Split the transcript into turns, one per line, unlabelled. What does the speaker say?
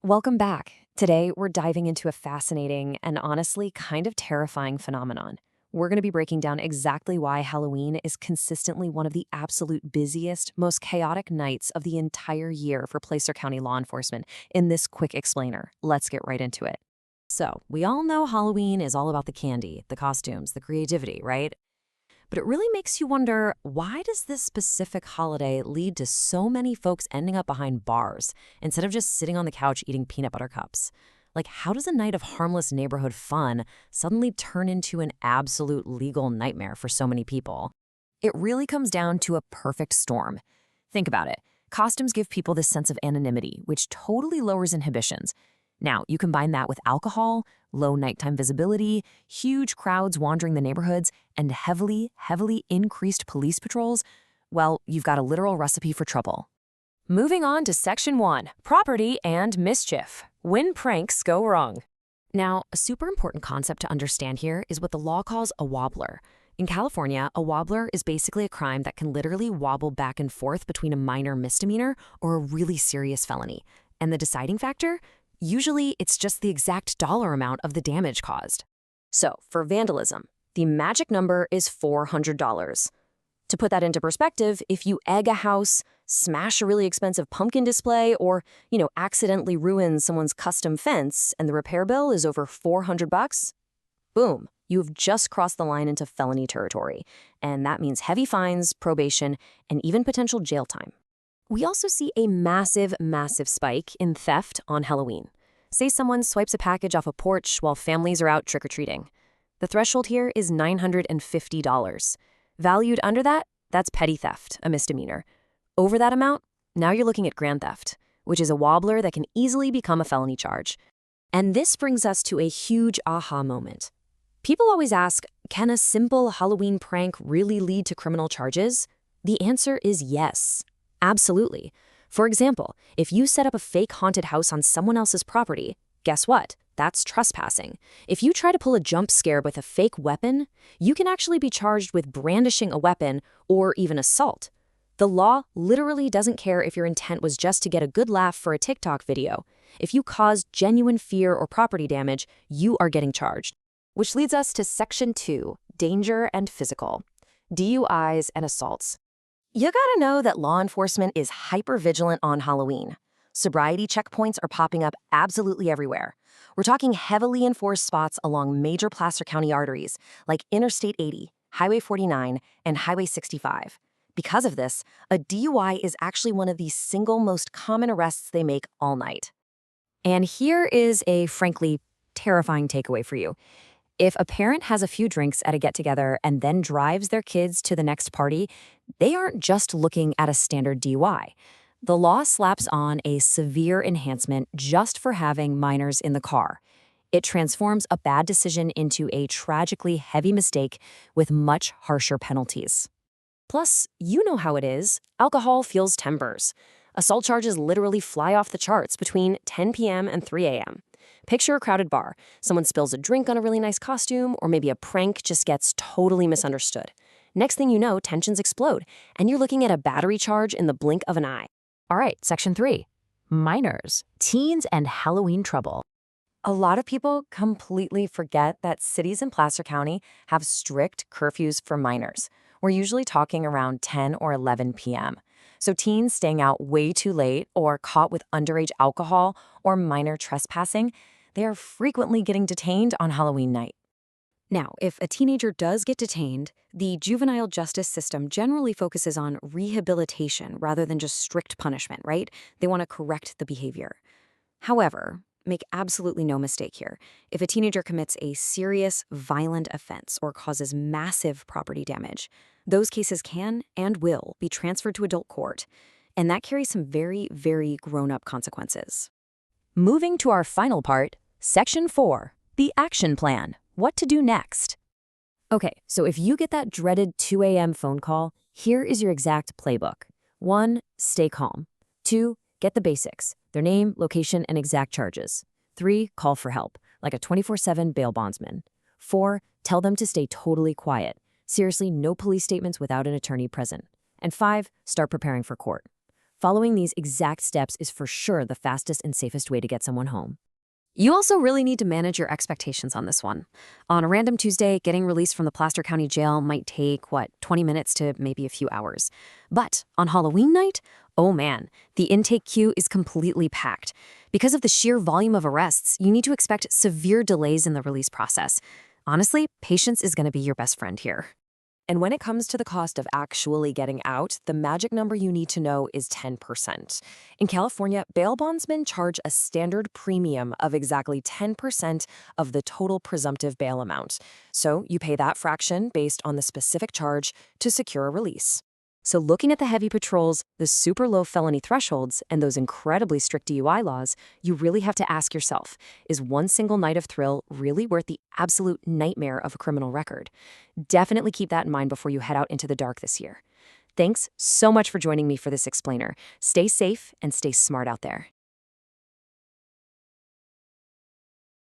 Welcome back. Today, we're diving into a fascinating and honestly kind of terrifying phenomenon. We're going to be breaking down exactly why Halloween is consistently one of the absolute busiest, most chaotic nights of the entire year for Placer County law enforcement in this quick explainer. Let's get right into it. So, we all know Halloween is all about the candy, the costumes, the creativity, right? But it really makes you wonder, why does this specific holiday lead to so many folks ending up behind bars instead of just sitting on the couch eating peanut butter cups? Like, how does a night of harmless neighborhood fun suddenly turn into an absolute legal nightmare for so many people? It really comes down to a perfect storm. Think about it. Costumes give people this sense of anonymity, which totally lowers inhibitions. Now, you combine that with alcohol, low nighttime visibility, huge crowds wandering the neighborhoods, and heavily increased police patrols. Well, you've got a literal recipe for trouble. Moving on to Section 1, Property and Mischief. When pranks go wrong. Now, a super important concept to understand here is what the law calls a wobbler. In California, a wobbler is basically a crime that can literally wobble back and forth between a minor misdemeanor or a really serious felony. And the deciding factor? Usually, it's just the exact dollar amount of the damage caused. So, for vandalism, the magic number is $400. To put that into perspective, if you egg a house, smash a really expensive pumpkin display, or, accidentally ruin someone's custom fence and the repair bill is over $400, boom, you've just crossed the line into felony territory. And that means heavy fines, probation, and even potential jail time. We also see a massive spike in theft on Halloween. Say someone swipes a package off a porch while families are out trick-or-treating. The threshold here is $950. Valued under that, that's petty theft, a misdemeanor. Over that amount, now you're looking at grand theft, which is a wobbler that can easily become a felony charge. And this brings us to a huge aha moment. People always ask, can a simple Halloween prank really lead to criminal charges? The answer is yes. Absolutely. For example, if you set up a fake haunted house on someone else's property, guess what? That's trespassing. If you try to pull a jump scare with a fake weapon, you can actually be charged with brandishing a weapon or even assault. The law literally doesn't care if your intent was just to get a good laugh for a TikTok video. If you caused genuine fear or property damage, you are getting charged. Which leads us to Section 2, Danger and Physical. DUIs and assaults. You gotta know that law enforcement is hyper-vigilant on Halloween. Sobriety checkpoints are popping up absolutely everywhere. We're talking heavily enforced spots along major Placer County arteries like Interstate 80, Highway 49, and Highway 65. Because of this, a DUI is actually one of the single most common arrests they make all night. And here is a, frankly, terrifying takeaway for you. If a parent has a few drinks at a get-together and then drives their kids to the next party, they aren't just looking at a standard DUI. The law slaps on a severe enhancement just for having minors in the car. It transforms a bad decision into a tragically heavy mistake with much harsher penalties. Plus, you know how it is. Alcohol fuels tempers. Assault charges literally fly off the charts between 10 p.m. and 3 a.m. Picture a crowded bar. Someone spills a drink on a really nice costume, or maybe a prank just gets totally misunderstood. Next thing you know, tensions explode, and you're looking at a battery charge in the blink of an eye. All right, Section 3. Minors, teens, and Halloween trouble. A lot of people completely forget that cities in Placer County have strict curfews for minors. We're usually talking around 10 or 11 p.m. So teens staying out way too late or caught with underage alcohol or minor trespassing, they are frequently getting detained on Halloween night. Now, if a teenager does get detained, the juvenile justice system generally focuses on rehabilitation rather than just strict punishment, right? They want to correct the behavior. However, make absolutely no mistake here. If a teenager commits a serious, violent offense or causes massive property damage, those cases can and will be transferred to adult court, and that carries some very grown-up consequences. Moving to our final part, Section 4, the action plan. What to do next? Okay, so if you get that dreaded 2 a.m. phone call, here is your exact playbook. 1, stay calm. 2, get the basics, their name, location, and exact charges. 3, call for help, like a 24/7 bail bondsman. 4, tell them to stay totally quiet. Seriously, no police statements without an attorney present. And 5, start preparing for court. Following these exact steps is for sure the fastest and safest way to get someone home. You also really need to manage your expectations on this one. On a random Tuesday, getting released from the Placer County Jail might take, 20 minutes to maybe a few hours. But on Halloween night, oh man, the intake queue is completely packed. Because of the sheer volume of arrests, you need to expect severe delays in the release process. Honestly, patience is going to be your best friend here. And when it comes to the cost of actually getting out, the magic number you need to know is 10%. In California, bail bondsmen charge a standard premium of exactly 10% of the total presumptive bail amount. So you pay that fraction based on the specific charge to secure a release. So looking at the heavy patrols, the super low felony thresholds, and those incredibly strict DUI laws, you really have to ask yourself, is one single night of thrill really worth the absolute nightmare of a criminal record? Definitely keep that in mind before you head out into the dark this year. Thanks so much for joining me for this explainer. Stay safe and stay smart out there.